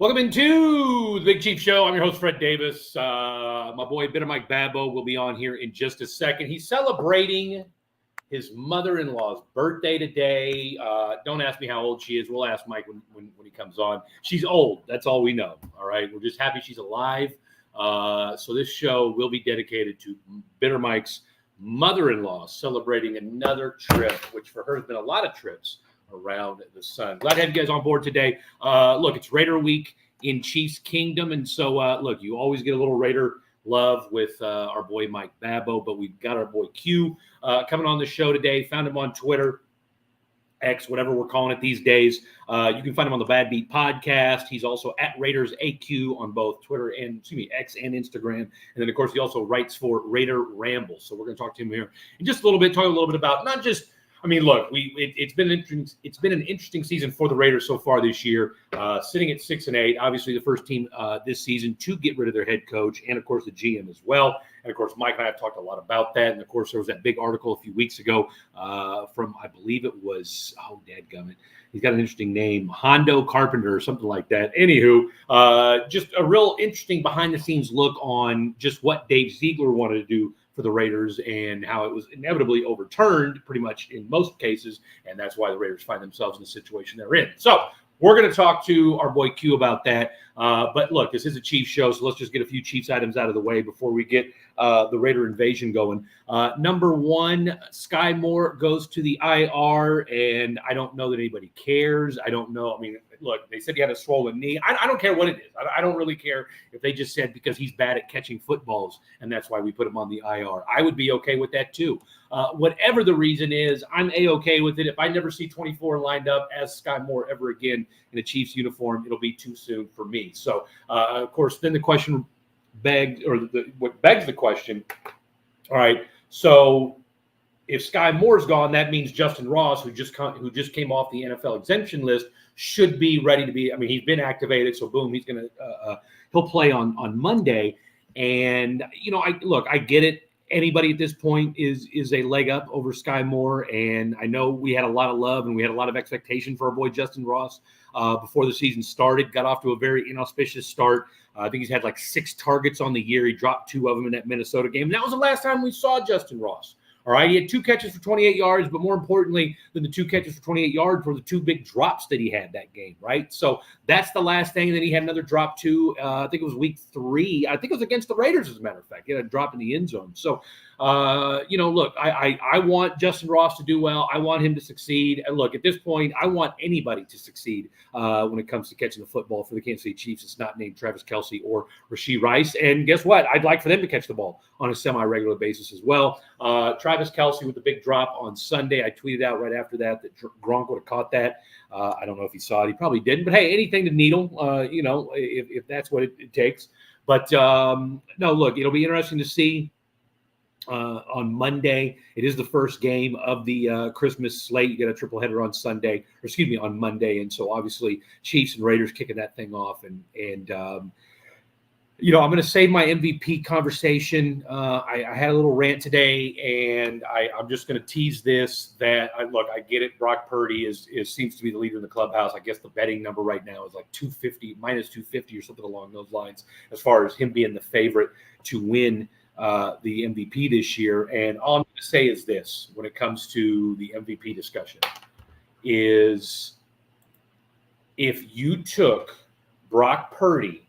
Welcome into the Big Chief Show. I'm your host, Fred Davis. My boy, Bitter Mike Babbo, will be on here in just a second. He's celebrating his mother-in-law's birthday today. Don't ask me how old she is. We'll ask Mike when he comes on. She's old. That's all we know. All right. We're just happy she's alive. So this show will be dedicated to Bitter Mike's mother-in-law celebrating another trip, which for her has been a lot of trips around the sun. Glad to have you guys on board today. Look, it's Raider week in Chiefs Kingdom. And so, look, you always get a little Raider love with our boy Mike Babbo, but we've got our boy Q coming on the show today. Found him on Twitter, X, whatever we're calling it these days. You can find him on the Bad Beat podcast. He's also at Raiders AQ on both Twitter and X and Instagram. And then, of course, he also writes for Raider Ramble. So we're going to talk to him here in just a little bit, talk a little bit about not just – I mean, look, it's been an interesting season for the Raiders so far this year, sitting at 6-8. Obviously, the first team this season to get rid of their head coach and, of course, the GM as well. And, of course, Mike and I have talked a lot about that. And, of course, there was that big article a few weeks ago from, I believe it was, dadgummit, he's got an interesting name, Hondo Carpenter or something like that. Anywho, just a real interesting behind-the-scenes look on just what Dave Ziegler wanted to do for the Raiders and how it was inevitably overturned pretty much in most cases. And that's why the Raiders find themselves in the situation they're in. So we're going to talk to our boy Q about that. But look, this is a Chiefs show, so let's just get a few Chiefs items out of the way before we get the Raider invasion going. Number one, Sky Moore goes to the IR, and I don't know that anybody cares. I don't know. I mean, look, they said he had a swollen knee. I don't care what it is. I don't really care if they just said because he's bad at catching footballs, and that's why we put him on the IR. I would be okay with that too. Whatever the reason is, I'm A-okay with it. If I never see 24 lined up as Sky Moore ever again in a Chiefs uniform, it'll be too soon for me. So, of course, then the question what begs the question, all right, so if Sky Moore's gone, that means Justin Ross, who just came off the NFL exemption list, should be ready to be. I mean, he's been activated, so boom, he's gonna he'll play on Monday. And I get it. Anybody at this point is a leg up over Sky Moore, and I know we had a lot of love and we had a lot of expectation for our boy Justin Ross before the season started. Got off to a very inauspicious start. I think he's had like 6 targets on the year. He dropped 2 of them in that Minnesota game. And that was the last time we saw Justin Ross. All right, he had 2 catches for 28 yards, but more importantly than the 2 catches for 28 yards were the 2 big drops that he had that game, right? So that's the last thing. And then he had another drop too. I think it was week 3. I think it was against the Raiders, as a matter of fact. He had a drop in the end zone. So, look, I want Justin Ross to do well. I want him to succeed. And look, at this point, I want anybody to succeed when it comes to catching the football for the Kansas City Chiefs. It's not named Travis Kelce or Rashee Rice. And guess what? I'd like for them to catch the ball on a semi-regular basis as well. Travis Kelce with the big drop on Sunday. I tweeted out right after that Gronk would have caught that. I don't know if he saw it. He probably didn't. But, hey, anything to needle, if that's what it takes. But, no, look, it'll be interesting to see on Monday. It is the first game of the Christmas slate. You get a triple header on on Monday. And so, obviously, Chiefs and Raiders kicking that thing off. And I'm going to save my MVP conversation. I had a little rant today, and I'm just going to tease this. I get it. Brock Purdy seems to be the leader in the clubhouse. I guess the betting number right now is like 250, minus 250 or something along those lines, as far as him being the favorite to win the MVP this year. And all I'm going to say is this, when it comes to the MVP discussion, is if you took Brock Purdy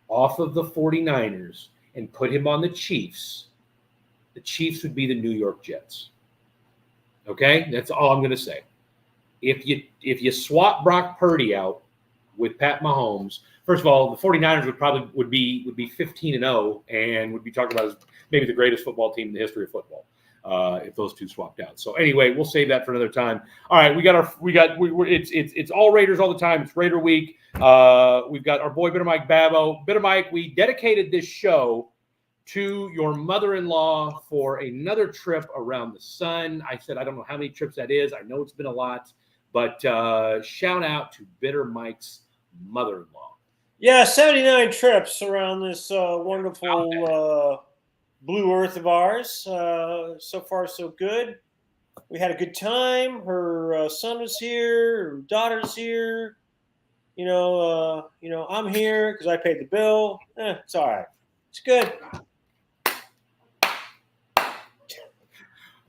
off of the 49ers and put him on the Chiefs would be the New York Jets. Okay? That's all I'm going to say. If you swap Brock Purdy out with Pat Mahomes, first of all, the 49ers would be 15-0 and would be talked about as maybe the greatest football team in the history of football if those two swapped out. So anyway, we'll save that for another time. All right, it's all Raiders all the time. It's Raider week. We've got our boy Bitter Mike Babbo. Bitter Mike, we dedicated this show to your mother-in-law for another trip around the sun. I said I don't know how many trips that is. I know it's been a lot, but shout out to Bitter Mike's mother-in-law. Yeah, 79 trips around this wonderful blue earth of ours. So far, so good. We had a good time. Her son was here. Her daughter's here. I'm here because I paid the bill. It's all right. It's good.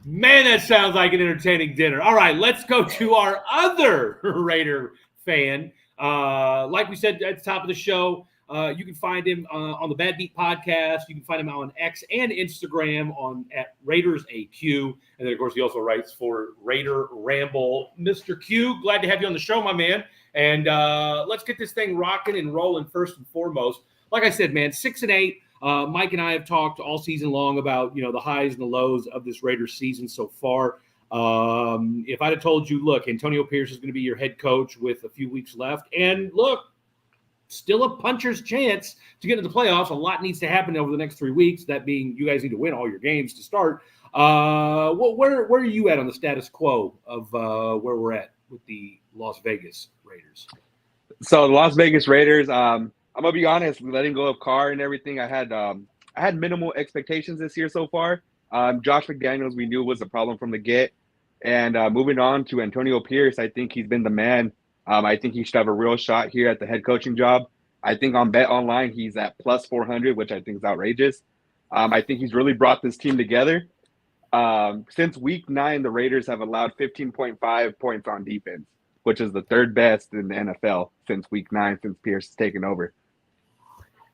Man, that sounds like an entertaining dinner. All right, let's go to our other Raider fan. Like we said at the top of the show, you can find him on the Bad Beat podcast. You can find him on X and Instagram at Raiders AQ. And then, of course, he also writes for Raider Ramble. Mr. Q, glad to have you on the show, my man. And let's get this thing rocking and rolling first and foremost. Like I said, man, 6-8. Mike and I have talked all season long about, the highs and the lows of this Raiders season so far. If I'd have told you, look, Antonio Pierce is going to be your head coach with a few weeks left, and look, still a puncher's chance to get into the playoffs. A lot needs to happen over the next 3 weeks, that being you guys need to win all your games to start. Where are you at on the status quo of where we're at with the Las Vegas Raiders? So the Las Vegas Raiders, I'm gonna be honest, letting go of Carr and everything. I had minimal expectations this year so far. Josh McDaniels, we knew was a problem from the get, and moving on to Antonio Pierce, I think he's been the man. I think he should have a real shot here at the head coaching job. I think on Bet Online he's at plus 400, which I think is outrageous. I think he's really brought this team together. Since week 9, the Raiders have allowed 15.5 points on defense, which is the third best in the NFL since week 9, since Pierce has taken over.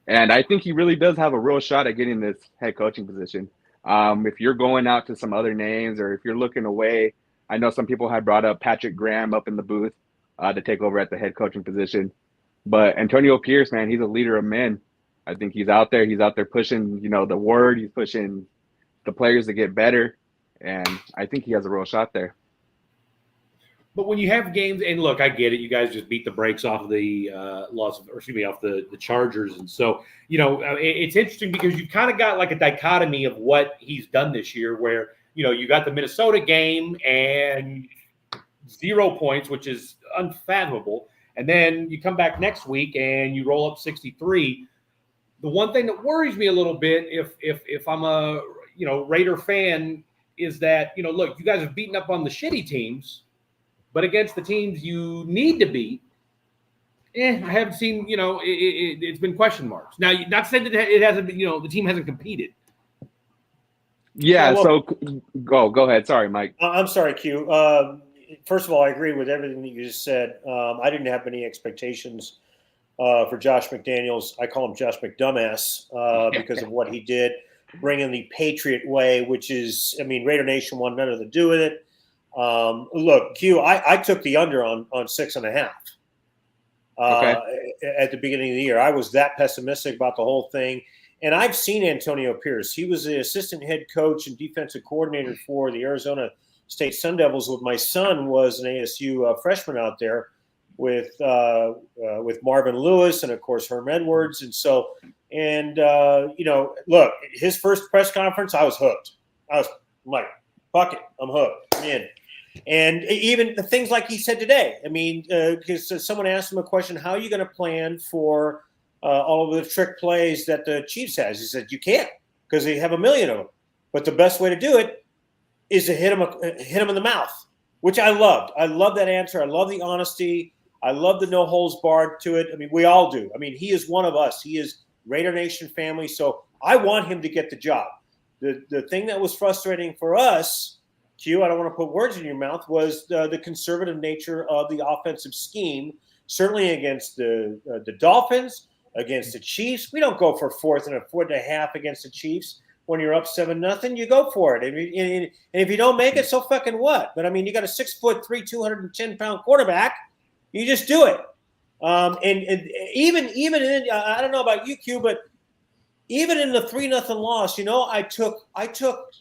And I think he really does have a real shot at getting this head coaching position. If you're going out to some other names, or if you're looking away, I know some people had brought up Patrick Graham up in the booth to take over at the head coaching position. But Antonio Pierce, man, he's a leader of men. I think he's out there. He's out there pushing, the word. He's pushing the players to get better. And I think he has a real shot there. But when you have games, and look, I get it. You guys just beat the brakes off of the off the Chargers, and so it's interesting because you've kind of got like a dichotomy of what he's done this year, where you got the Minnesota game and 0 points, which is unfathomable, and then you come back next week and you roll up 63. The one thing that worries me a little bit, if I'm a Raider fan, is that look, you guys have beaten up on the shitty teams. But against the teams you need to beat, I haven't seen, it's been question marks. Now, not saying that it hasn't been, the team hasn't competed. Yeah, so go ahead. Sorry, Mike. I'm sorry, Q. First of all, I agree with everything that you just said. I didn't have any expectations for Josh McDaniels. I call him Josh McDumbass because of what he did, bringing the Patriot way, which is, Raider Nation wanted nothing to do with it. Look, Q, I took the under on 6.5 at the beginning of the year. I was that pessimistic about the whole thing. And I've seen Antonio Pierce. He was the assistant head coach and defensive coordinator for the Arizona State Sun Devils. With my son was an ASU freshman out there with Marvin Lewis and, of course, Herm Edwards. And so, look, his first press conference, I was hooked. I was like, fuck it, I'm hooked. I'm in. And even the things like he said today, because someone asked him a question, how are you going to plan for all of the trick plays that the Chiefs has? He said, you can't, because they have a million of them. But the best way to do it is to hit him in the mouth, which I loved. I love that answer. I love the honesty. I love the no holds barred to it. We all do. He is one of us. He is Raider Nation family. So I want him to get the job. The thing that was frustrating for us, Q, I don't want to put words in your mouth, was the conservative nature of the offensive scheme, certainly against the Dolphins, against the Chiefs. We don't go for 4th and a 4.5 against the Chiefs. When you're up 7-0, you go for it. And if you don't make it, so fucking what? But, you got a 6'3", 210-pound quarterback. You just do it. And even in, I don't know about you, Q, but even in the 3-0 loss, I took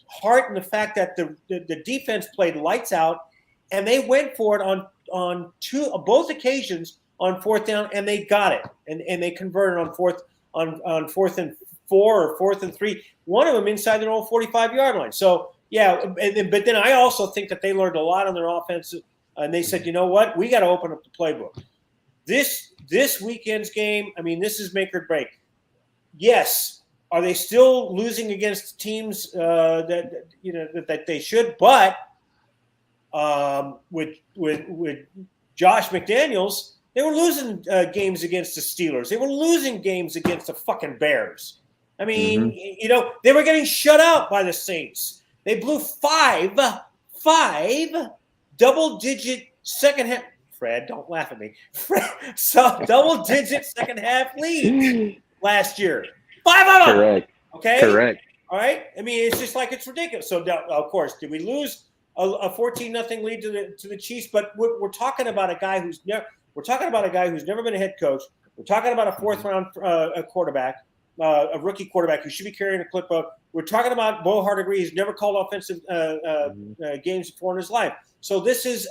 heart in the fact that the defense played lights out, and they went for it on both occasions on 4th down, and they got it, and they converted on 4th and 4 or 4th and 3. One of them inside their own 45-yard line. So yeah, but then I also think that they learned a lot on their offense, and they said, you know what, we got to open up the playbook. This weekend's game, this is make or break. Yes. Are they still losing against teams that they should? But with Josh McDaniels, They were losing games against the Steelers. They were losing games against the fucking Bears. I mean, they were getting shut out by the Saints. They blew five double-digit second half. Fred, don't laugh at me. Fred, so double-digit second half leads last year. 5 of them. Correct. Okay. Correct. All right. I mean, it's just like it's ridiculous. So, of course, did we lose a 14-0 lead to the Chiefs? But we're talking about a guy who's never. We're talking about a guy who's never been a head coach. We're talking about a fourth-round quarterback, a rookie quarterback who should be carrying a clipboard. We're talking about Bo Hardegree, who's never called offensive games before in his life. So this is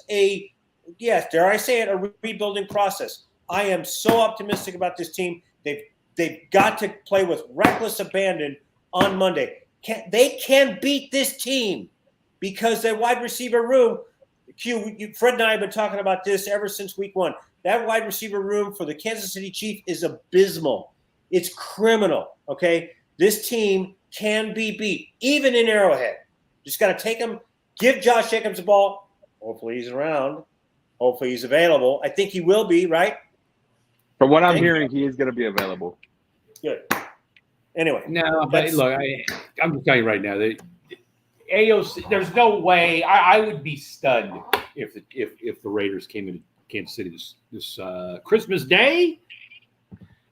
dare I say it, a rebuilding process. I am so optimistic about this team. They've got to play with reckless abandon on Monday. They can beat this team because their wide receiver room. Fred and I have been talking about this ever since week 1. That wide receiver room for the Kansas City Chiefs is abysmal. It's criminal, okay? This team can be beat, even in Arrowhead. Just got to take them, give Josh Jacobs the ball. Hopefully he's around. Hopefully he's available. I think he will be, right? From what I'm hearing, he is going to be available. Good. Anyway. No, but look, I'm just telling you right now that AOC, there's no way. I would be stunned if the Raiders came into Kansas City this Christmas Day.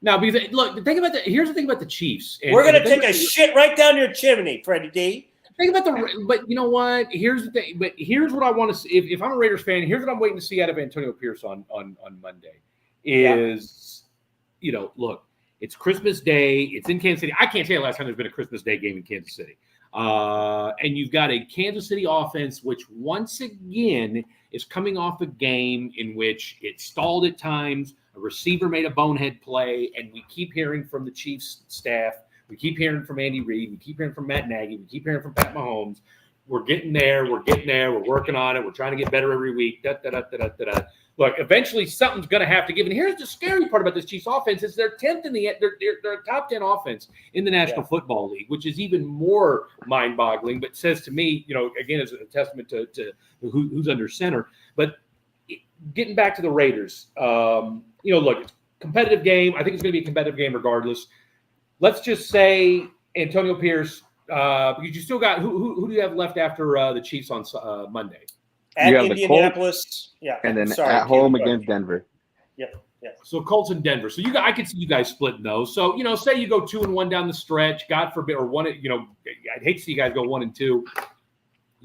Now, because look, here's the thing about the Chiefs. We're gonna take a shit right down your chimney, Freddie D. Think about but you know what? Here's the thing. But here's what I want to see. If I'm a Raiders fan, here's what I'm waiting to see out of Antonio Pierce on Monday. Look, it's Christmas Day. It's in Kansas City. I can't tell you the last time there's been a Christmas Day game in Kansas City. And you've got a Kansas City offense, which once again is coming off a game in which it stalled at times. A receiver made a bonehead play, and we keep hearing from the Chiefs staff. We keep hearing from Andy Reid. We keep hearing from Matt Nagy. We keep hearing from Pat Mahomes. We're getting there. We're working on it. We're trying to get better every week. Look, eventually something's going to have to give. And here's the scary part about this Chiefs offense is they're 10th in they're a top 10 offense in the National Football League, which is even more mind-boggling, but says to me, again, as a testament to who's under center. But getting back to the Raiders, look, it's a competitive game. I think it's going to be a competitive game regardless. Let's just say Antonio Pierce, because you still got who do you have left after the Chiefs on Monday? At Indianapolis, and then at home against Denver. Yep. So Colts and Denver. So I could see you guys splitting those. So say you go 2-1 down the stretch, God forbid, or one. I'd hate to see you guys go 1-2. You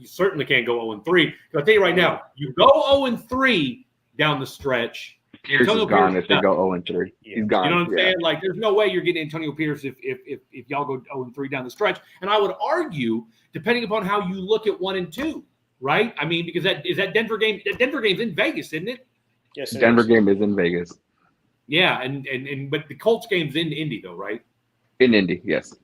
certainly can't go 0-3. I'll tell you right now, you go 0-3 down the stretch. Pierce is gone if they go 0-3. He's gone. You know what I'm saying? Like, there's no way you're getting Antonio Pierce if y'all go 0-3 down the stretch. And I would argue, depending upon how you look at 1 and 2, right? I mean, because that Denver game. That Denver game's in Vegas, isn't it? Yes, Denver game is in Vegas. Yeah, but the Colts game's in Indy though, right? In Indy, yes.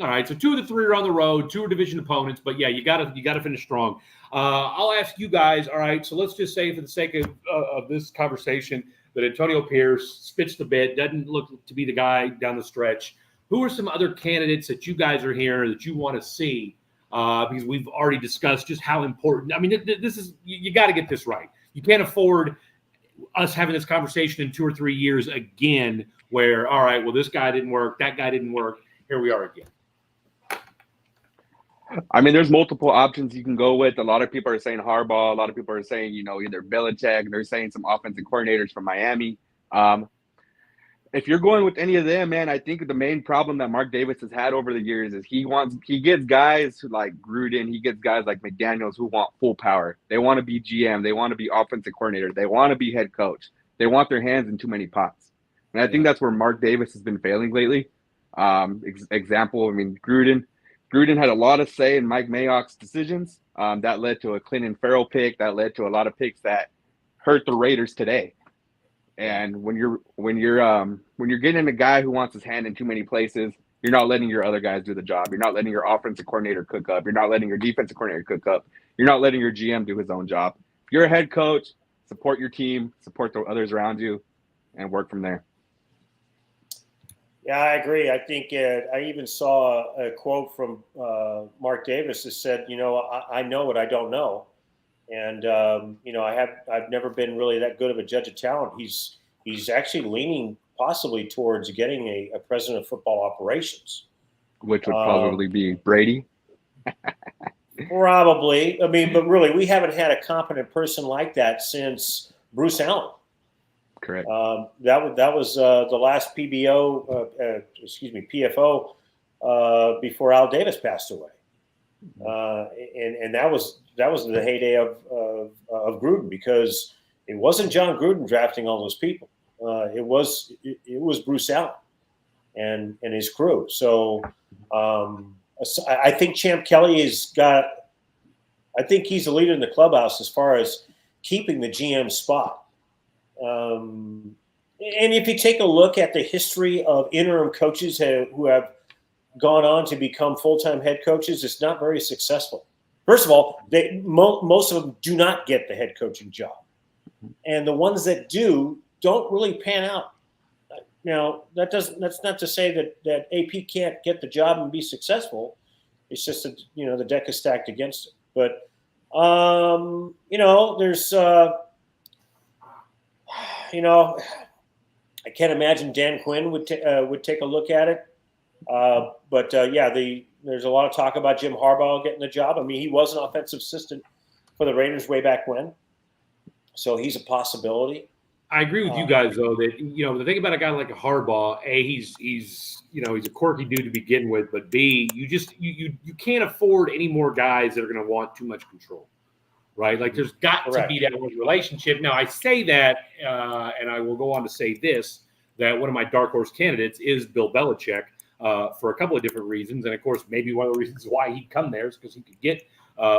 All right, so 2 of the 3 are on the road, 2 are division opponents, but yeah, you gotta finish strong. I'll ask you guys. All right, so let's just say, for the sake of this conversation, that Antonio Pierce spits the bit, doesn't look to be the guy down the stretch. Who are some other candidates that you guys are here that you want to see? Because we've already discussed just how important. I mean, this is you got to get this right. You can't afford us having this conversation in 2 or 3 years again, where all right, well, this guy didn't work, that guy didn't work. Here we are again. I mean, there's multiple options you can go with. A lot of people are saying Harbaugh. A lot of people are saying, either Belichick. They're saying some offensive coordinators from Miami. If you're going with any of them, man, I think the main problem that Mark Davis has had over the years is he gets guys like Gruden, he gets guys like McDaniels who want full power. They want to be GM. They want to be offensive coordinator. They want to be head coach. They want their hands in too many pots. And I think that's where Mark Davis has been failing lately. Example, I mean, Gruden had a lot of say in Mike Mayock's decisions. That led to a Clinton Farrell pick. That led to a lot of picks that hurt the Raiders today. And when you're getting a guy who wants his hand in too many places, you're not letting your other guys do the job. You're not letting your offensive coordinator cook up. You're not letting your defensive coordinator cook up. You're not letting your GM do his own job. If you're a head coach, support your team, support the others around you, and work from there. Yeah, I agree. I think I even saw a quote from Mark Davis that said, I know what I don't know. And, I've never been really that good of a judge of talent. He's he's actually leaning possibly towards getting a president of football operations. Which would probably be Brady. Probably. I mean, but really, we haven't had a competent person like that since Bruce Allen. Correct. That was the last PFO before Al Davis passed away, and that was the heyday of Gruden, because it wasn't John Gruden drafting all those people. It was Bruce Allen and his crew. So I think Champ Kelly has got. I think he's the leader in the clubhouse as far as keeping the GM spot. And if you take a look at the history of interim coaches who have gone on to become full-time head coaches, it's not very successful. First of all, most of them do not get the head coaching job. And the ones that do don't really pan out. Now, that's not to say that AP can't get the job and be successful. It's just that, the deck is stacked against it. But, there's I can't imagine Dan Quinn would take a look at it. There's a lot of talk about Jim Harbaugh getting the job. I mean, he was an offensive assistant for the Raiders way back when, so he's a possibility. I agree with you guys, though, that the thing about a guy like a Harbaugh, A, he's a quirky dude to begin with, but B, you can't afford any more guys that are going to want too much control. Right, like there's got to be that relationship. Now I say that, and I will go on to say this: that one of my dark horse candidates is Bill Belichick for a couple of different reasons, and of course, maybe one of the reasons why he'd come there is because he could get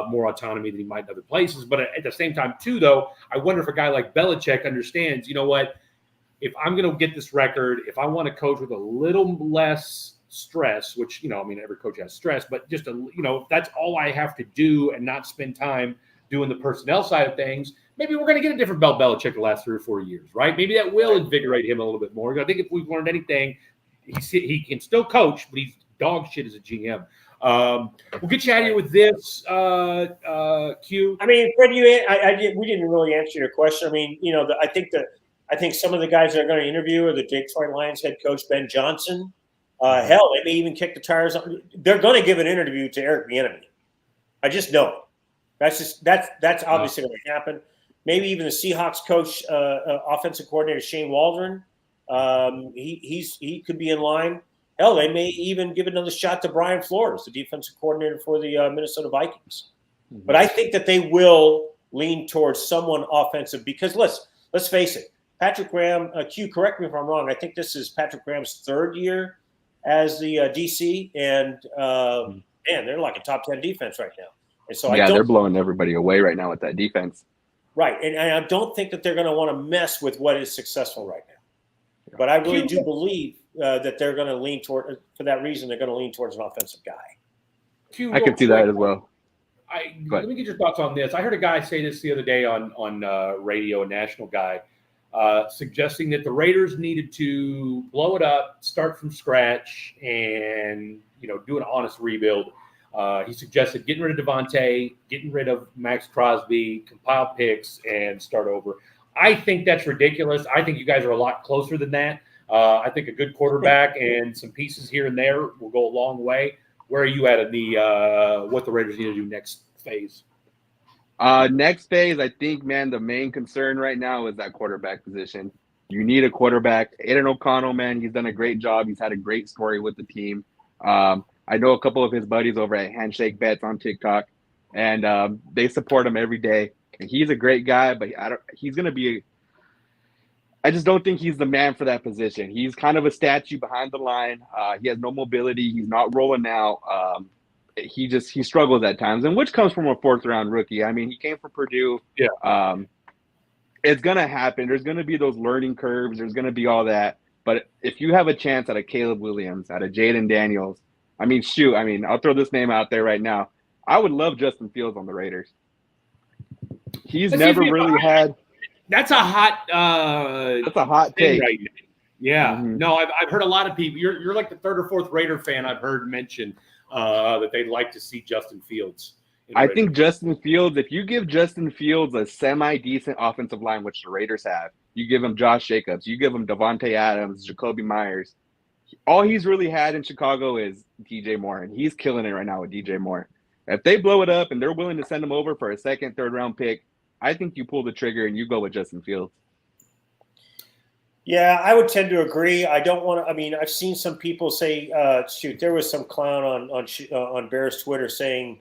more autonomy than he might in other places. But at the same time, too, though, I wonder if a guy like Belichick understands. You know what? If I'm going to get this record, if I want to coach with a little less stress, which every coach has stress, but just if that's all I have to do and not spend time doing the personnel side of things, maybe we're going to get a different Bill Belichick the last 3 or 4 years, right? Maybe that will invigorate him a little bit more. I think if we've learned anything, he can still coach, but he's dog shit as a GM. We'll get you out of here with this, Q. I mean, Fred, we didn't really answer your question. I mean, I think some of the guys that are going to interview are the Detroit Lions head coach Ben Johnson. Hell, they may even kick the tires. They're going to give an interview to Eric Bieniemy. I just know. That's obviously going to happen. Maybe even the Seahawks coach, offensive coordinator Shane Waldron. He could be in line. Hell, they may even give another shot to Brian Flores, the defensive coordinator for the Minnesota Vikings. Mm-hmm. But I think that they will lean towards someone offensive because let's face it, Patrick Graham. Q, correct me if I'm wrong. I think this is Patrick Graham's 3rd year as the DC, and man, they're like a top 10 defense right now. And so they're blowing everybody away right now with that defense. Right, and I don't think that they're going to want to mess with what is successful right now. But I really do believe that they're going to lean toward, for that reason, they're going to lean towards an offensive guy. I can see that as well. Let me get your thoughts on this. I heard a guy say this the other day on radio, a national guy, suggesting that the Raiders needed to blow it up, start from scratch, and do an honest rebuild. He suggested getting rid of Devontae, getting rid of Max Crosby, compile picks, and start over. I think that's ridiculous. I think you guys are a lot closer than that. I think a good quarterback and some pieces here and there will go a long way. Where are you at in the what the Raiders need to do next phase? Next phase, I think, man, the main concern right now is that quarterback position. You need a quarterback. Aiden O'Connell, man, he's done a great job. He's had a great story with the team. I know a couple of his buddies over at Handshake Bets on TikTok, and they support him every day. And he's a great guy, but I just don't think he's the man for that position. He's kind of a statue behind the line. He has no mobility. He's not rolling out. He struggles at times, and which comes from a 4th-round rookie. I mean, he came from Purdue. Yeah. It's going to happen. There's going to be those learning curves. There's going to be all that. But if you have a chance at a Caleb Williams, at a Jaden Daniels, I'll throw this name out there right now. I would love Justin Fields on the Raiders. He's never really had. That's a hot. That's a hot take. Right now. Yeah. Mm-hmm. No, I've heard a lot of people. You're like the 3rd or 4th Raider fan I've heard mention that they'd like to see Justin Fields. I think Justin Fields. If you give Justin Fields a semi-decent offensive line, which the Raiders have, You give him Josh Jacobs. You give him Devontae Adams, Jacoby Myers. All he's really had in Chicago is DJ Moore, and he's killing it right now with DJ Moore. If they blow it up and they're willing to send him over for a second, third round pick, I think you pull the trigger and you go with Justin Fields. Yeah, I would tend to agree. I don't want to. I mean, I've seen some people say, "Shoot, there was some clown on Bears Twitter saying,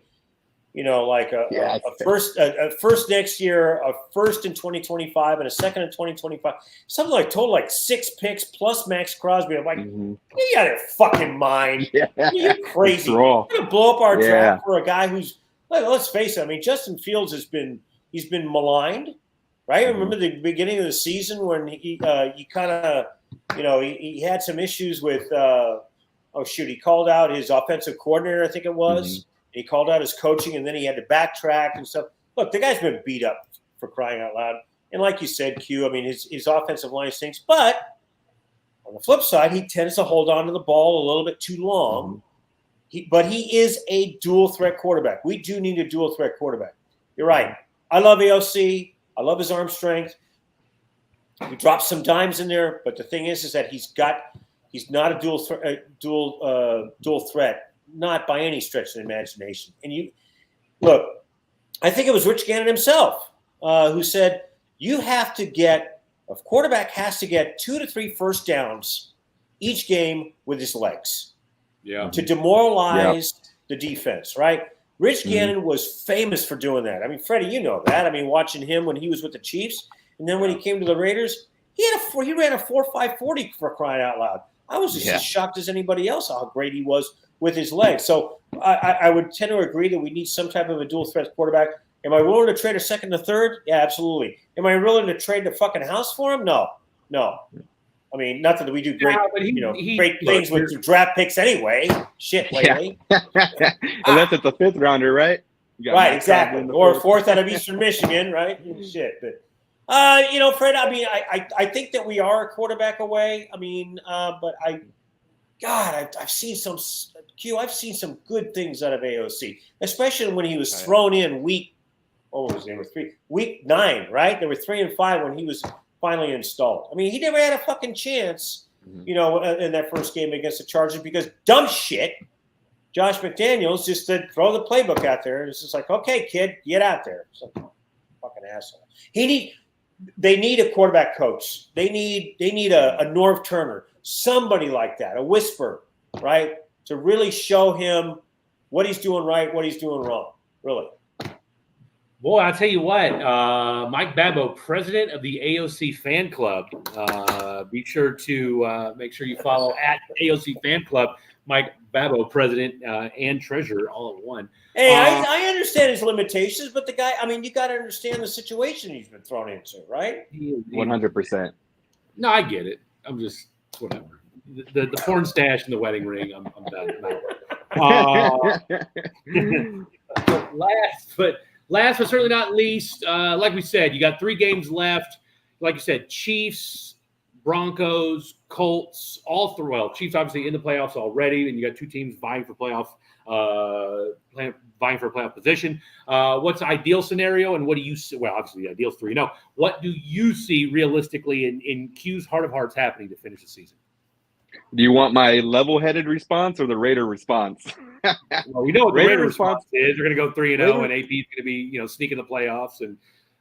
like a first next year, a first in 2025, and a second in 2025, something like total like 6 picks plus Max Crosby." I'm like, you got your fucking mind? Yeah. You're crazy. You're gonna blow up our draft for a guy who's. Let's face it. I mean, Justin Fields he's been maligned. Right. Remember the beginning of the season when he kind of, he had some issues with, he called out his offensive coordinator, I think it was. Mm-hmm. He called out his coaching, and then he had to backtrack and stuff. Look, the guy's been beat up, for crying out loud. And like you said, Q, I mean, his offensive line stinks. But on the flip side, he tends to hold on to the ball a little bit too long. Mm-hmm. But he is a dual threat quarterback. We do need a dual threat quarterback. You're right. I love AOC. I love his arm strength. He drops some dimes in there, but the thing is that he's not a dual threat, not by any stretch of the imagination. And I think it was Rich Gannon himself who said a quarterback has to get 2 to 3 first downs each game with his legs, to demoralize the defense, right? Rich Gannon was famous for doing that. I mean, Freddie, you know that. I mean, watching him when he was with the Chiefs, and then when he came to the Raiders, he ran a 4.5 40 for crying out loud. I was just as shocked as anybody else how great he was with his legs. So I would tend to agree that we need some type of a dual threat quarterback. Am I willing to trade a second to third? Yeah, absolutely. Am I willing to trade the fucking house for him? No. I mean, not that we do great, great things with draft picks anyway. Shit, lately. Unless it's a 5th rounder, right? Right, exactly. Or a 4th out of Eastern Michigan, right? Shit, but Fred. I mean, I think that we are a quarterback away. I mean, but I've seen some I've seen some good things out of AOC, especially when he was thrown in week 9, right? They were 3 and 5 when he was finally installed. I mean, he never had a fucking chance, in that first game against the Chargers because dumb shit. Josh McDaniels just to throw the playbook out there. It's just like, okay, kid, get out there. So, fucking asshole. They need a quarterback coach. They need a Norv Turner, somebody like that, a whisper, right, to really show him what he's doing right, what he's doing wrong. Really. Boy, I'll tell you what, Mike Babbo, president of the AOC fan club. Be sure to make sure you follow at AOC fan club. Mike Babbo, president and treasurer, all in one. Hey, I understand his limitations, but the guy, I mean, you got to understand the situation he's been thrown into, right? 100%. No, I get it. I'm just, whatever. The porn stash and the wedding ring, I'm done. Last but certainly not least, like we said, you got 3 games left. Like you said, Chiefs, Broncos, Colts, all through. Well, Chiefs obviously in the playoffs already, and you got 2 teams vying for playoff position. What's the ideal scenario, and what do you see? Well, obviously the ideal is 3-0. What do you see realistically in Q's heart of hearts happening to finish the season? Do you want my level-headed response or the Raider response? Well, we know what the Raider response is. They're going to go 3-0, and AP is going to be, sneaking the playoffs and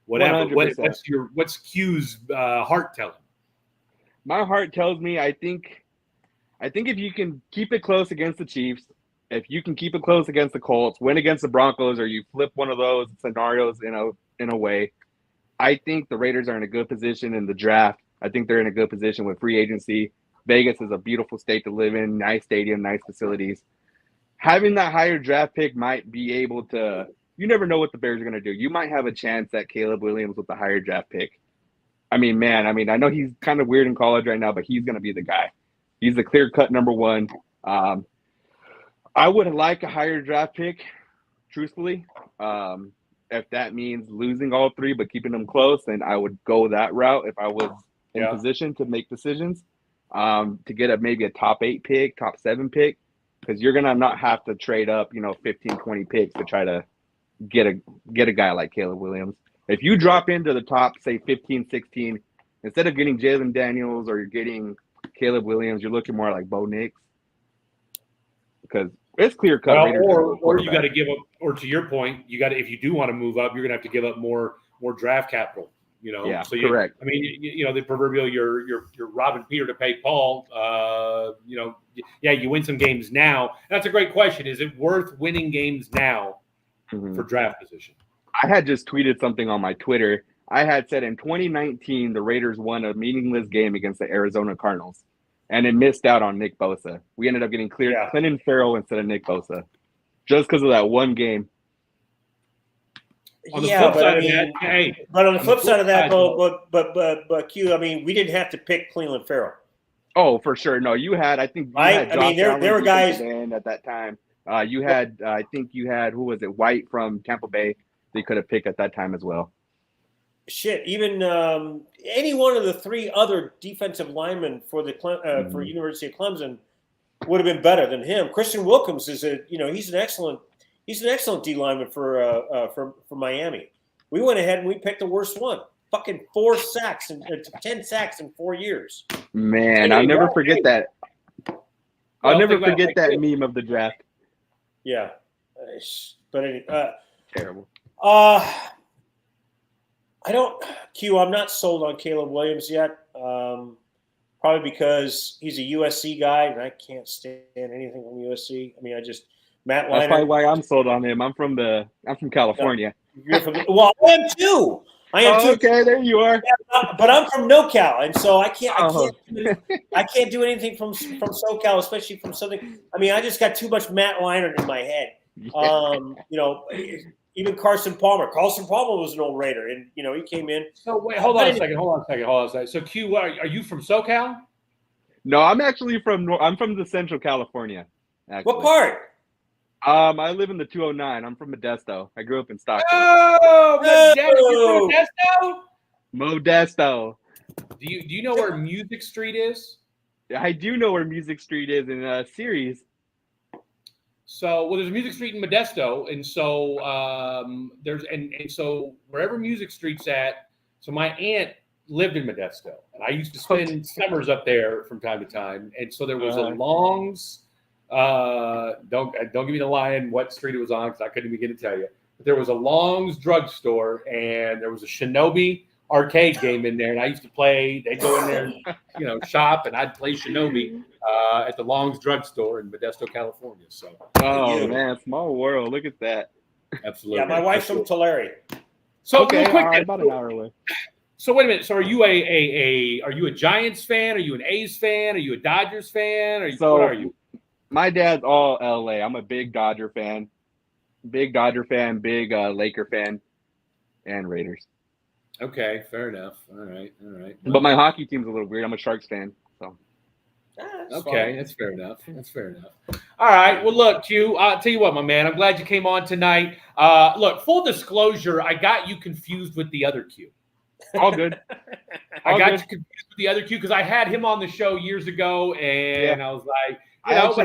whatever. What's Q's heart telling? My heart tells me I think if you can keep it close against the Chiefs, if you can keep it close against the Colts, win against the Broncos, or you flip one of those scenarios in a way, I think the Raiders are in a good position in the draft. I think they're in a good position with free agency. Vegas is a beautiful state to live in, nice stadium, nice facilities. Having that higher draft pick might be able to – you never know what the Bears are going to do. You might have a chance at Caleb Williams with the higher draft pick. I mean, man, I know he's kind of weird in college right now, but he's going to be the guy. He's the clear-cut number 1. I would like a higher draft pick, truthfully. If that means losing all 3 but keeping them close, then I would go that route if I was in position to make decisions. To get maybe a top 8 pick, top 7 pick, because you're going to not have to trade up, 15, 20 picks to try to get a guy like Caleb Williams. If you drop into the top, say 15, 16, Instead of getting Jalen Daniels or you're getting Caleb Williams, you're looking more like Bo Nix because it's clear cut. Well, or you got to give up, or to your point, you got to, if you do want to move up, you're going to have to give up more draft capital. Yeah, so correct. I mean, the proverbial you're robbing Peter to pay Paul. Yeah, you win some games now. That's a great question. Is it worth winning games now for draft position? I had just tweeted something on my Twitter. I had said in 2019 the Raiders won a meaningless game against the Arizona Cardinals, and it missed out on Nick Bosa. We ended up getting Clinton Farrell instead of Nick Bosa, just because of that one game. On the flip side of that, but on the flip side of that, but Q, I mean, we didn't have to pick Cleveland Farrell. Oh, for sure. No, you had. I think. There were guys at that time. You had. I think you had. Who was it? White from Tampa Bay. They could have picked at that time as well. Shit, even any one of the three other defensive linemen for the for University of Clemson would have been better than him. Christian Wilkins is he's an excellent D lineman for Miami. We went ahead and we picked the worst one. Fucking 4 sacks and 10 sacks in 4 years. Man, I'll never forget that. I'll never forget that meme of the draft. Yeah, but anyway, terrible. I'm not sold on Caleb Williams yet. Probably because he's a USC guy, and I can't stand anything from USC. I mean, Matt Leinart. That's probably why I'm sold on him. I'm from California. You're from I am too. Okay, there you are. Yeah, but I'm from NoCal, and so I can't do anything from SoCal, especially from Southern. I mean, I just got too much Matt Leinart in my head. Even Carson Palmer. Carson Palmer was an old Raider, and he came in. So wait, hold on a second. So Q, are you from SoCal? No, I'm actually from the Central California. Actually. What part? I live in the 209. I'm from Modesto. I grew up in Stockton. Oh, Modesto. Modesto. Do you know where Music Street is? I do know where Music Street is in Ceres. So, there's a Music Street in Modesto, and so so wherever Music Street's at. So my aunt lived in Modesto, and I used to spend summers up there from time to time. And so there was a Long's. Don't give me the line what street it was on because I couldn't begin to tell you. But there was a Long's drugstore, and there was a Shinobi arcade game in there, and I used to play. They'd go in there, and, shop, and I'd play Shinobi at the Long's drugstore in Modesto, California. So, man, small world. Look at that. Absolutely. Yeah, my wife's from Tulare. So, okay, real quick, about an hour away. So wait a minute. So are you a Giants fan? Are you an A's fan? Are you a Dodgers fan? What are you? My dad's all LA. I'm a big Dodger fan. Big Laker fan, and Raiders. Okay, fair enough. All right. But my hockey team's a little weird. I'm a Sharks fan. So. Okay, that's fair enough. All right. Well, look, Q, I'll tell you what, my man. I'm glad you came on tonight. Look, full disclosure, I got you confused with the other Q. All good. I got you confused with the other Q because I had him on the show years ago, and I was like, but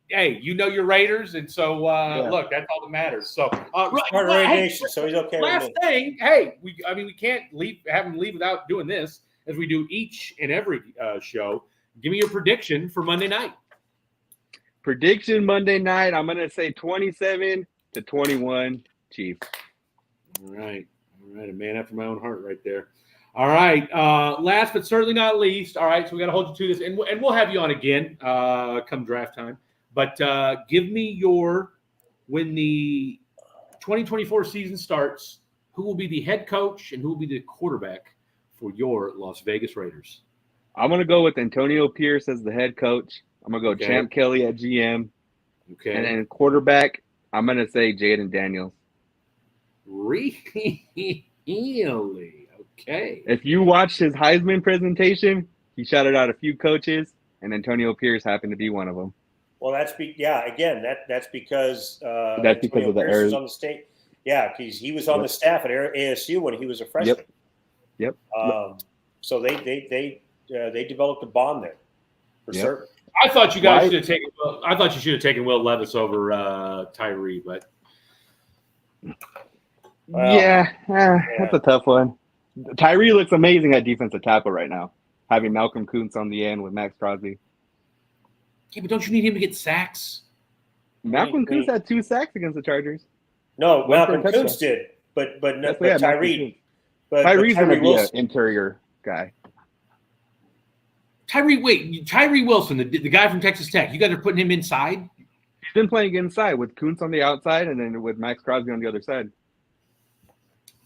hey, you know your Raiders, and so look, that's all that matters. So, so he's okay. Last thing, hey, we can't have him leave without doing this, as we do each and every show. Give me your prediction for Monday night. Prediction Monday night. I'm gonna say 27-21 Chiefs. All right, a man after my own heart, right there. All right. Last but certainly not least. All right, so we got to hold you to this, and we'll have you on again come draft time. But give me when the 2024 season starts, who will be the head coach and who will be the quarterback for your Las Vegas Raiders? I'm going to go with Antonio Pierce as the head coach. I'm going to go Champ Kelly at GM. Okay. And then quarterback, I'm going to say Jaden Daniels. Really? Okay. If you watched his Heisman presentation, he shouted out a few coaches, and Antonio Pierce happened to be one of them. Well, that's because that's because of the Pierce was on the state. Yeah, because he was on the staff at ASU when he was a freshman. Yep. So they developed a bond there for certain. I thought you guys should have taken. I thought you should have taken Will Levis over Tyree, but that's a tough one. Tyree looks amazing at defensive tackle right now, having Malcolm Kuntz on the end with Max Crosby. Yeah, but don't you need him to get sacks? Malcolm Kuntz had 2 sacks against the Chargers. No, Malcolm Kuntz did, but Tyree. Tyree's going to be an Wilson. interior guy. Tyree Wilson, the guy from Texas Tech. You guys are putting him inside? He's been playing inside with Kuntz on the outside and then with Max Crosby on the other side.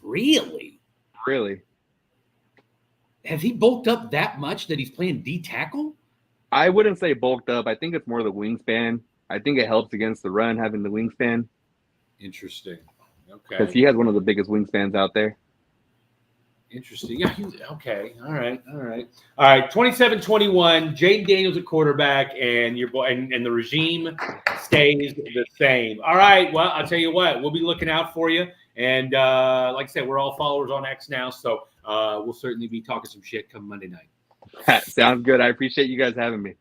Really? Really? Has he bulked up that much that he's playing D tackle? I wouldn't say bulked up. I think it's more the wingspan. I think it helps against the run having the wingspan. Interesting. Okay. Because he has one of the biggest wingspans out there. Interesting. Yeah. Okay. All right. 27-21. Jaden Daniels at quarterback, and your boy and the regime stays the same. All right. Well, I'll tell you what. We'll be looking out for you. And like I said, we're all followers on X now, so we'll certainly be talking some shit come Monday night. Sounds good. I appreciate you guys having me.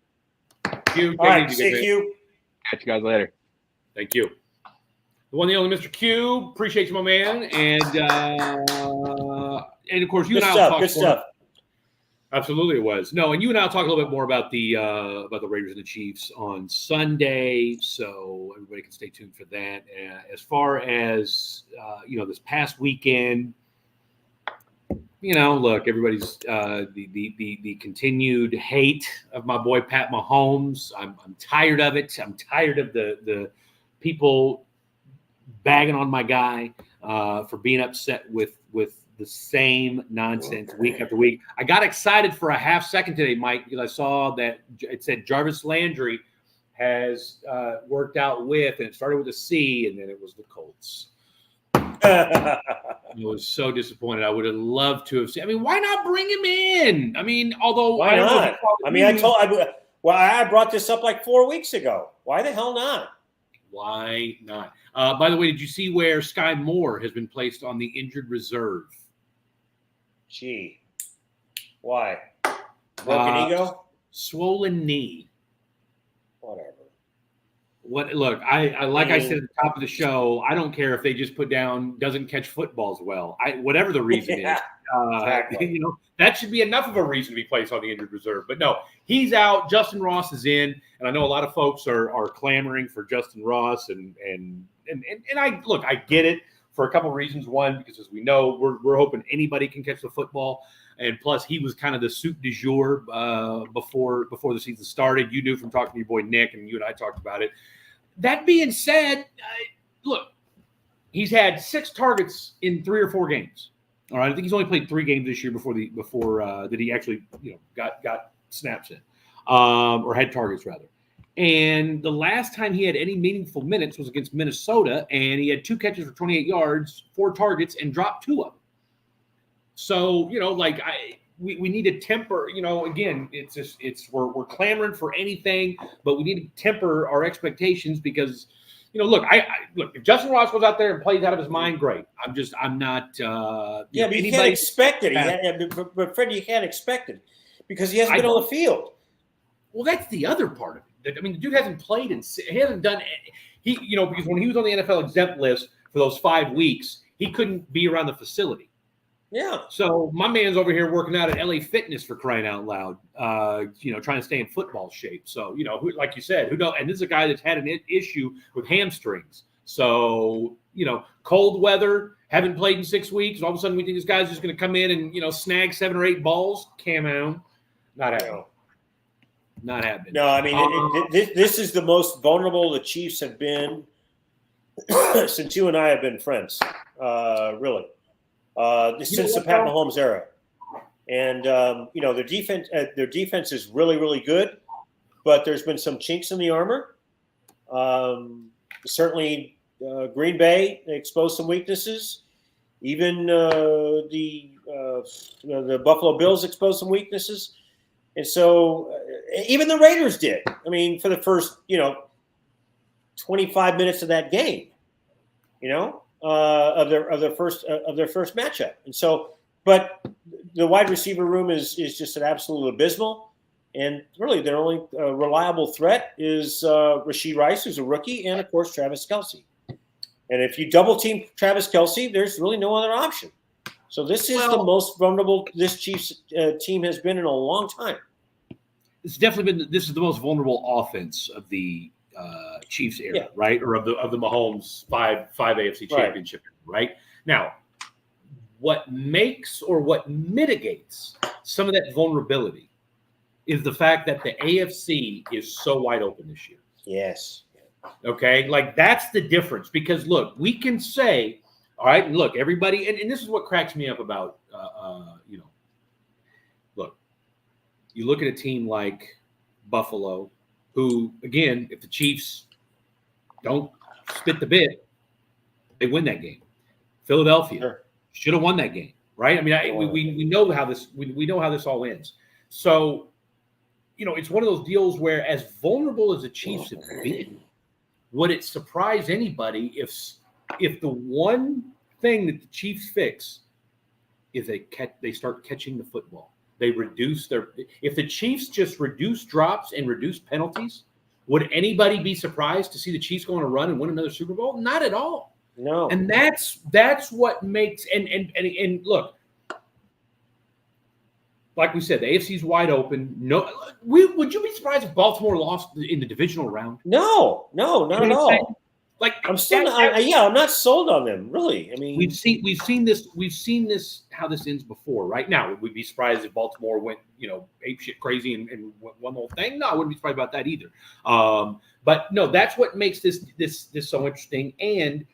All right. See you. Catch you guys later. Thank you. The one, the only Mr. Q. Appreciate you, my man. And of course, you and I will talk. Good stuff. Absolutely, it was. No, and you and I will talk a little bit more about the Raiders and the Chiefs on Sunday, so everybody can stay tuned for that. As far as this past weekend, look, everybody's the continued hate of my boy Pat Mahomes. I'm tired of it. I'm tired of the people bagging on my guy for being upset with the same nonsense week after week. I got excited for a half second today, Mike, because I saw that it said Jarvis Landry has worked out with, and it started with a C, and then it was the Colts. I was so disappointed. I would have loved to have seen. I mean, why not bring him in? I mean, although why not? I brought this up like 4 weeks ago. Why the hell not? Why not? By the way, did you see where Sky Moore has been placed on the injured reserve? Gee, why? Broken ego? Swollen knee. Whatever. Look, I said at the top of the show, I don't care if they just put down doesn't catch footballs well. Whatever the reason is, exactly. That should be enough of a reason to be placed on the injured reserve. But no, he's out. Justin Ross is in, and I know a lot of folks are clamoring for Justin Ross, and I get it for a couple of reasons. One, because as we know, we're hoping anybody can catch the football. And plus, he was kind of the soup du jour before the season started. You knew from talking to your boy Nick, and you and I talked about it. That being said, look, he's had 6 targets in 3 or 4 games. All right, I think he's only played 3 games this year before that he actually got snaps in or had targets rather. And the last time he had any meaningful minutes was against Minnesota, and he had 2 catches for 28 yards, 4 targets, and dropped 2 of them. So, we need to temper, again, we're clamoring for anything, but we need to temper our expectations because, look, if Justin Ross goes out there and plays out of his mind, great. I'm not. But you can't expect it. But Fred, you can't expect it because he hasn't been on the field. Well, that's the other part of it. I mean, the dude hasn't played he hasn't done because when he was on the NFL exempt list for those 5 weeks, he couldn't be around the facility. Yeah. So my man's over here working out at LA Fitness for crying out loud, trying to stay in football shape. So, like you said, who knows? And this is a guy that's had an issue with hamstrings. So, cold weather, haven't played in 6 weeks. All of a sudden we think this guy's just going to come in and, snag 7 or 8 balls. Camo. Not happening. Not happening. No, I mean, this is the most vulnerable the Chiefs have been since you and I have been friends, really. Since the Pat Mahomes era, and their defense is really, really good, but there's been some chinks in the armor. Certainly, Green Bay exposed some weaknesses. Even the Buffalo Bills exposed some weaknesses, and so even the Raiders did. I mean, for the first 25 minutes of that game, of their first matchup. And so, but the wide receiver room is just an absolute abysmal. And really, their only reliable threat is Rashee Rice, who's a rookie, and of course Travis Kelce. And if you double team Travis Kelce, there's really no other option. So this is the most vulnerable this Chiefs team has been in a long time. It's definitely been. This is the most vulnerable offense of the Chiefs era, right? Or of the Mahomes five AFC championship, right? Now, what makes or what mitigates some of that vulnerability is the fact that the AFC is so wide open this year. Yes. Okay, like that's the difference. Because look, we can say, all right, look, everybody, and this is what cracks me up about, look, you look at a team like Buffalo, who, again, if the Chiefs don't spit the bit, they win that game. Philadelphia should have won that game, right? I mean, we know how this we know how this all ends. So, it's one of those deals where, as vulnerable as the Chiefs have been, would it surprise anybody if the one thing that the Chiefs fix is they start catching the football? They reduce if the Chiefs just reduce drops and reduce penalties, would anybody be surprised to see the Chiefs go on a run and win another Super Bowl? Not at all. No. And that's what makes and look, like we said, the AFC's wide open. No, would you be surprised if Baltimore lost in the divisional round? No, not at all. Like I'm still, I'm not sold on them. Really, I mean, we've seen this how this ends before. Right now, would we be surprised if Baltimore went apeshit crazy and won the whole thing? No, I wouldn't be surprised about that either. But no, that's what makes this so interesting, and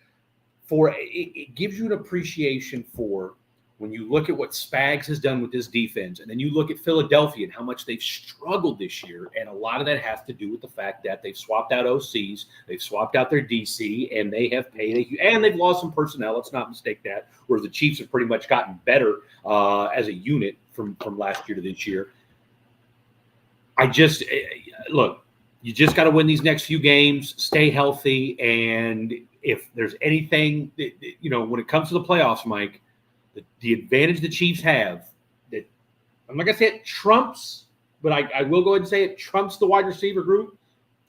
it gives you an appreciation for when you look at what Spags has done with this defense, and then you look at Philadelphia and how much they've struggled this year. And a lot of that has to do with the fact that they've swapped out OCs, they've swapped out their DC, and they have paid and they've lost some personnel. Let's not mistake that, where the Chiefs have pretty much gotten better as a unit from last year to this year. Look, you just got to win these next few games, stay healthy. And if there's anything that, when it comes to the playoffs, Mike, the advantage the Chiefs have, that I'm not going to say it trumps, but I will go ahead and say it trumps the wide receiver group.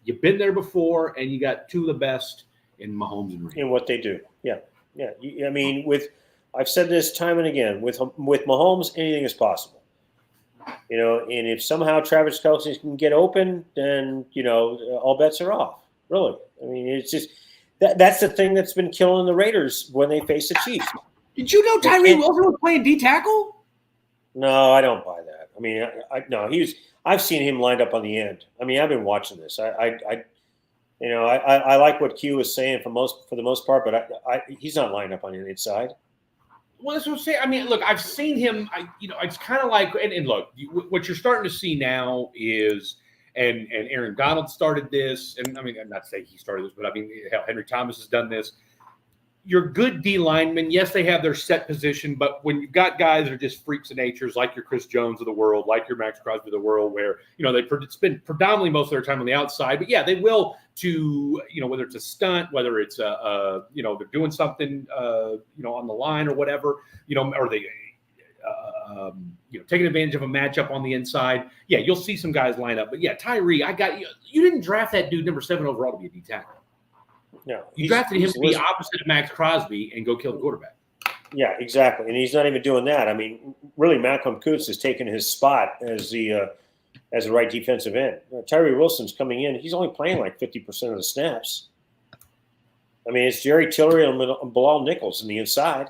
You've been there before, and you got two of the best in Mahomes and Reed. In what they do. Yeah. I mean, I've said this time and again, with Mahomes, anything is possible. And if somehow Travis Kelce can get open, then, all bets are off. Really. I mean, it's just that's the thing that's been killing the Raiders when they face the Chiefs. Did you know Tyree Wilson was playing D tackle? No, I don't buy that. I mean, no, I've seen him lined up on the end. I mean, I've been watching this. I like what Q was saying for the most part, but he's not lined up on the inside. Well, that's what I'm saying. I mean, look, I've seen him. It's kind of like, and look, what you're starting to see now is, and Aaron Donald started this, and I mean, I'm not saying he started this, but I mean, hell, Henry Thomas has done this. Your good D linemen, yes, they have their set position, but when you've got guys that are just freaks of natures, like your Chris Jones of the world, like your Max Crosby of the world, where they spend predominantly most of their time on the outside, but yeah, they will whether it's a stunt, whether it's they're doing something on the line or whatever, or they taking advantage of a matchup on the inside. Yeah, you'll see some guys line up, but yeah, Tyree, you didn't draft that dude number 7 overall to be a D tackle. No, you drafted him to be opposite of Max Crosby and go kill the quarterback. Yeah, exactly. And he's not even doing that. I mean, really, Malcolm Kuntz has taken his spot as the right defensive end. Tyree Wilson's coming in. He's only playing like 50% of the snaps. I mean, it's Jerry Tillery and Bilal Nichols on the inside.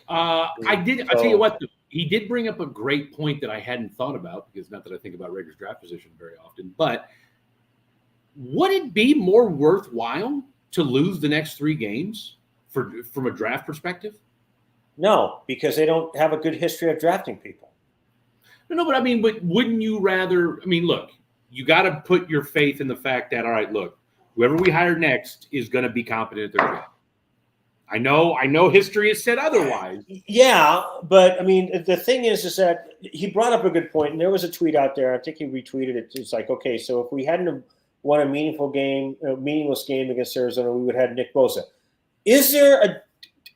I'll tell you what, he did bring up a great point that I hadn't thought about, because not that I think about Raiders draft position very often, but would it be more worthwhile to lose the next 3 games from a draft perspective? No, because they don't have a good history of drafting people. No, but I mean, wouldn't you rather? I mean, look, you got to put your faith in the fact that, all right, look, whoever we hire next is going to be competent at their job. I know history has said otherwise. Yeah, but I mean, the thing is that he brought up a good point, and there was a tweet out there. I think he retweeted it. It's like, okay, so if we hadn't won a meaningless game against Arizona, we would have had Nick Bosa.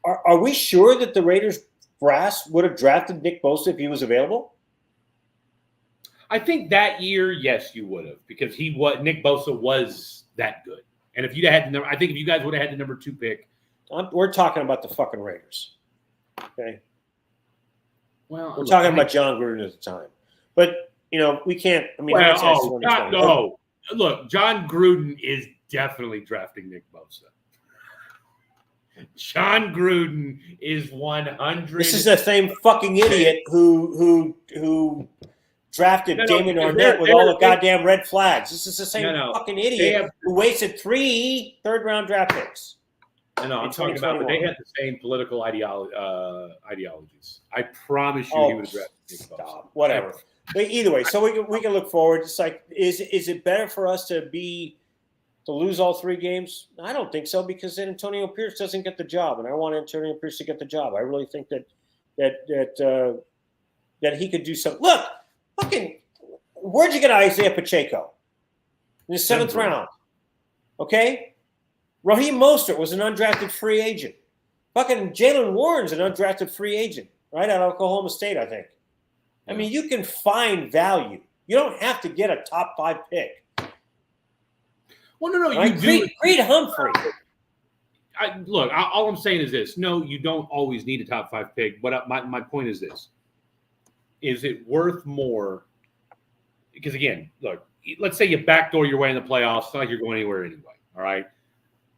Are we sure that the Raiders brass would have drafted Nick Bosa if he was available? I think that year, yes, you would have, because Nick Bosa was that good. And if you'd had I think if you guys would have had the number 2 pick. We're talking about the fucking Raiders. Okay. Well, We're talking about John Gruden at the time. But, we can't. I mean, no. Look, John Gruden is definitely drafting Nick Bosa. John Gruden is 100. This is the same fucking idiot who drafted Damon Arnett with all the goddamn red flags. This is the same fucking idiot who wasted 3 third-round draft picks. No, I'm talking about, but they had the same political ideologies. I promise you, he would have drafted Nick Bosa. Whatever. But either way, so we can look forward. It's like, is it better for us to lose all 3 games? I don't think so, because then Antonio Pierce doesn't get the job, and I want Antonio Pierce to get the job. I really think that he could do something. Look, fucking, where'd you get Isaiah Pacheco? In the 7th round. Okay? Raheem Mostert was an undrafted free agent. Fucking Jalen Warren's an undrafted free agent, right, out of Oklahoma State, I think. I mean, you can find value. You don't have to get a top 5 pick. Well, no, right? you do. Creed Humphrey. Look, all I'm saying is this. No, you don't always need a top 5 pick. But my point is this. Is it worth more? Because, again, look, let's say you backdoor your way in the playoffs. It's not like you're going anywhere anyway, all right?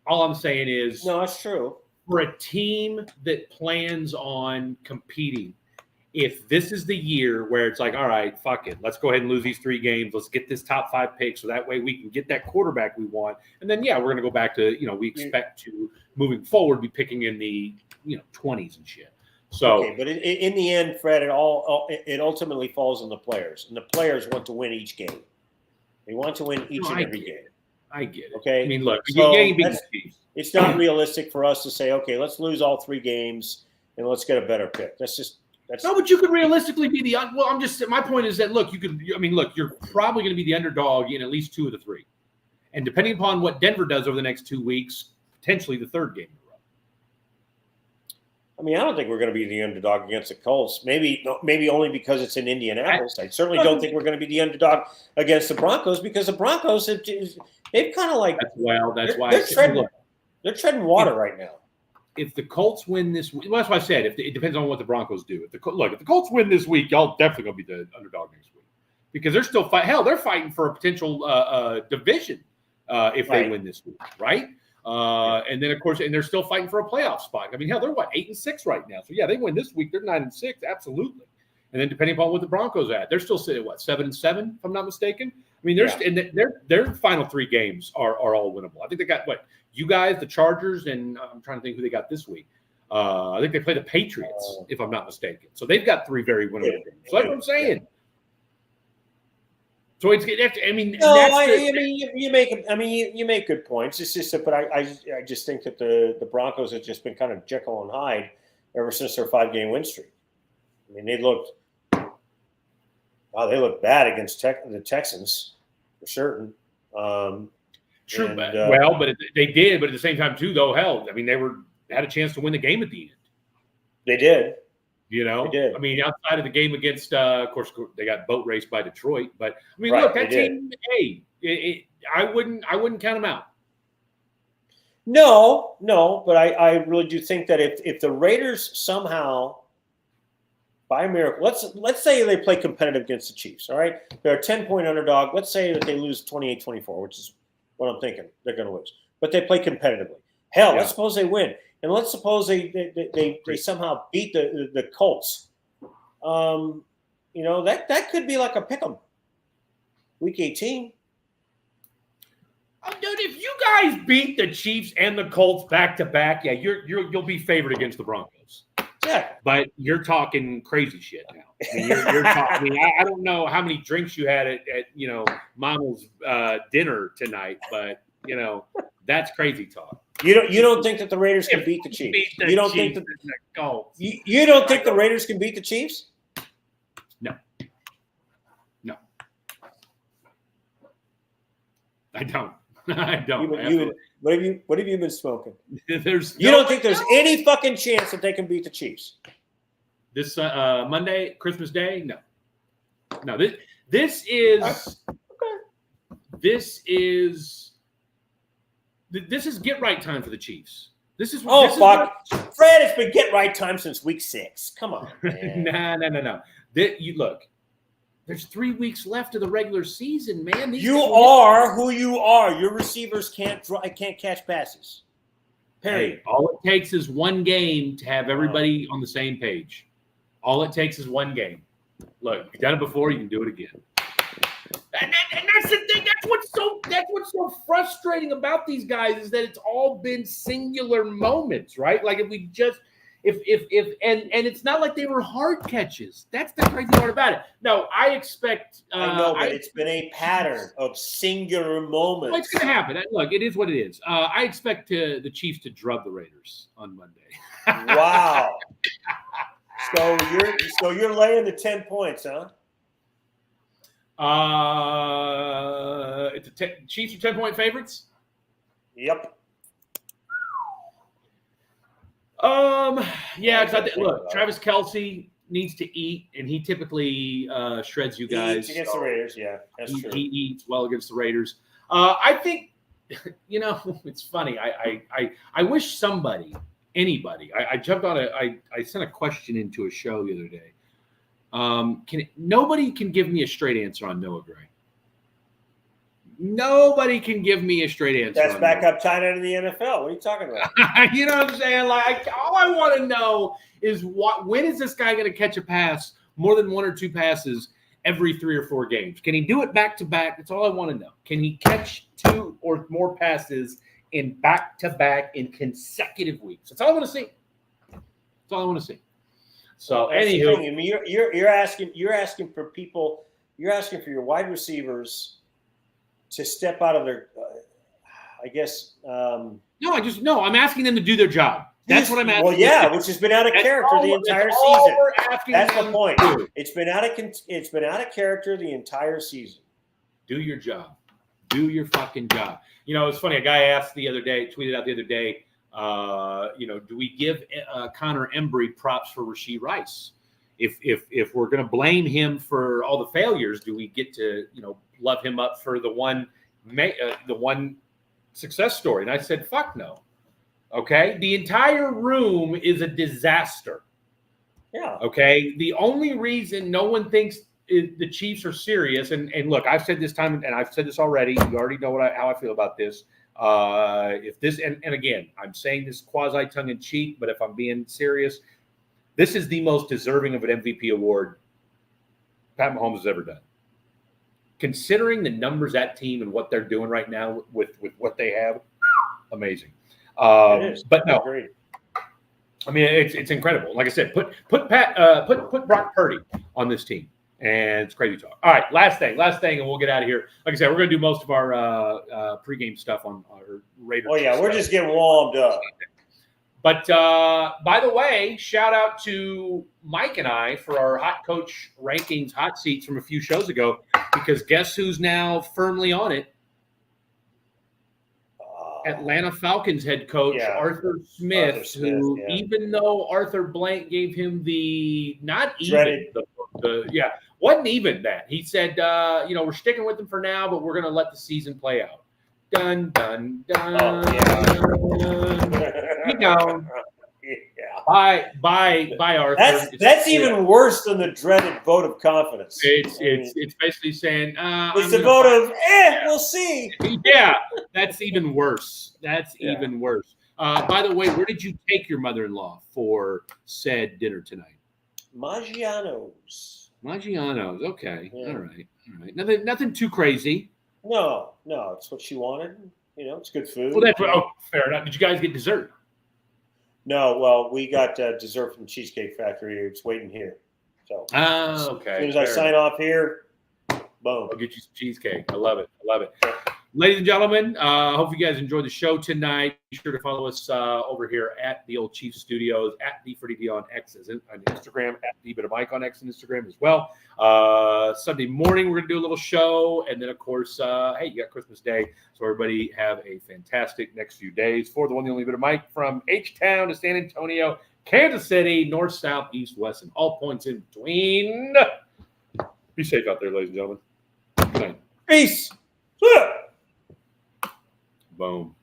All I'm saying is. No, it's true. For a team that plans on competing, if this is the year where it's like, all right, fuck it, let's go ahead and lose these 3 games. Let's get this top 5 pick so that way we can get that quarterback we want. And then, we're going to go back to, we expect to, moving forward, be picking in the, 20s and shit. So, okay, but in the end, Fred, it ultimately falls on the players. And the players want to win each game. They want to win each and every game. I get it. Okay. I mean, look, it's not realistic for us to say, okay, let's lose all 3 games and let's get a better pick. No, but you could realistically be my point is that, look, you're probably going to be the underdog in at least 2 of the 3. And depending upon what Denver does over the next 2 weeks, potentially the 3rd game in a row. I mean, I don't think we're going to be the underdog against the Colts. Maybe only because it's in Indianapolis. I certainly don't think we're going to be the underdog against the Broncos, because the Broncos they've kind of like that's why they're treading water right now. If the Colts win this week, that's why I said it depends on what the Broncos do. If the Colts win this week, y'all definitely gonna be the underdog next week, because they're still they're fighting for a potential division if they win this week, right? And then of course, and they're still fighting for a playoff spot. I mean, hell, they're 8-6 right now. So they win this week, they're 9-6, absolutely. And then depending upon what the Broncos at, they're still sitting at 7-7, if I'm not mistaken. I mean, their final 3 games are all winnable. I think they got you guys, the Chargers, and I'm trying to think who they got this week. I think they play the Patriots, if I'm not mistaken. So they've got 3 very winnable games. So that's what I'm saying. So it's. I mean, you make good points. It's just that, but I just think that the Broncos have just been kind of Jekyll and Hyde ever since their 5-game win streak. I mean, they looked bad against the Texans for certain. True, but they did. But at the same time, too, though, hell, I mean, they had a chance to win the game at the end. They did. They did. I mean, outside of the game against, of course, they got boat raced by Detroit. But I mean, look, that team. Hey, I wouldn't count them out. No, but I really do think that if the Raiders somehow, by a miracle, let's say they play competitive against the Chiefs. All right, they're a 10-point underdog. Let's say that they lose 28-24, which is what I'm thinking they're going to lose. But they play competitively. Hell, let's suppose they win, and let's suppose they somehow beat the Colts. That could be like a pick'em. Week 18. Dude, if you guys beat the Chiefs and the Colts back to back, you'll be favored against the Broncos. Yeah, but you're talking crazy shit now. I mean, you're talking. I don't know how many drinks you had at Mama's dinner tonight, but that's crazy talk. You don't think that the Raiders can beat the Chiefs? You don't think that you don't think the Raiders can beat the Chiefs? No. I don't. What have you been smoking? You don't think there's any fucking chance that they can beat the Chiefs? This Monday, Christmas Day? No. This is get right time for the Chiefs. This is fuck. Fred, it's been get right time since week 6. Come on, man. No. You look. There's 3 weeks left of the regular season, man. You are who you are. Your receivers can't catch passes. Period. Hey, all it takes is one game to have everybody on the same page. All it takes is one game. Look, you've done it before. You can do it again. And that's the thing. That's what's so frustrating about these guys is that it's all been singular moments, right? Like if it's not like they were hard catches. That's the crazy part about it. No, I expect. I know, but it's been a pattern of singular moments. Well, it's going to happen. Look, it is what it is. I expect the Chiefs to drub the Raiders on Monday. Wow. So you're laying the 10 points, huh? Chiefs are 10-point favorites. Yep. Yeah, look, Travis Kelce needs to eat, and he typically shreds you guys. He eats against the Raiders, yeah, that's true. He eats well against the Raiders. I think, it's funny. I wish anybody. I jumped on I sent a question into a show the other day. Nobody can give me a straight answer on Noah Gray. Nobody can give me a straight answer. That's backup tight end in the NFL. What are you talking about? You know what I'm saying? Like, all I want to know is when is this guy going to catch a pass more than 1 or 2 passes every 3 or 4 games? Can he do it back to back? That's all I want to know. Can he catch 2 or more passes in back to back in consecutive weeks? That's all I want to see. That's all I want to see. So, anywho, I mean, you're asking for people. You're asking for your wide receivers to step out of their. I guess. No, I'm asking them to do their job. That's what I'm asking. Well, yeah, which has been out of character the entire season. That's the point. It's been out of character the entire season. Do your job. Do your fucking job. It's funny. A guy asked tweeted out the other day. Do we give Connor Embry props for Rashee Rice? If we're going to blame him for all the failures, do we get to love him up for the one success story? And I said, fuck no. Okay, the entire room is a disaster. Yeah. Okay, the only reason no one thinks the Chiefs are serious, and look, I've said this time, and I've said this already. You already know how I feel about this. If this, and again, I'm saying this quasi tongue in cheek, but if I'm being serious, this is the most deserving of an MVP award Pat Mahomes has ever done. Considering the numbers that team and what they're doing right now with what they have, amazing. It is. But no, I mean it's incredible. Like I said, put Brock Purdy on this team. And it's crazy talk. All right, last thing, and we'll get out of here. Like I said, we're going to do most of our pregame stuff on our Raiders. Oh, yeah, we're just getting warmed up. But, by the way, shout out to Mike and I for our Hot Coach Rankings hot seats from a few shows ago, because guess who's now firmly on it? Atlanta Falcons head coach Arthur Smith, who even though Arthur Blank gave him wasn't even that. He said, we're sticking with him for now, but we're going to let the season play out. Dun, dun, dun. Oh, yeah. Bye, Arthur. That's even worse than the dreaded vote of confidence. It's basically saying it's a vote of we'll see. Yeah, that's even worse. Even worse. By the way, where did you take your mother-in-law for said dinner tonight? Maggiano's. Okay. Yeah. All right. Nothing too crazy. No, it's what she wanted. It's good food. Well, fair enough. Did you guys get dessert? No, well, we got dessert from Cheesecake Factory. It's waiting here. So, okay. As soon as I sign off here, boom. I'll get you some cheesecake. I love it. Ladies and gentlemen, hope you guys enjoyed the show tonight. Be sure to follow us over here at the Old Chiefs Studios, at D4DD on X on Instagram, at D-Bit-of-Mike on X and Instagram as well. Sunday morning, we're going to do a little show. And then, of course, you got Christmas Day. So everybody have a fantastic next few days. For the one, the only Bit of Mike, from H-Town to San Antonio, Kansas City, north, south, east, west, and all points in between. Be safe out there, ladies and gentlemen. Good night. Peace. Boom.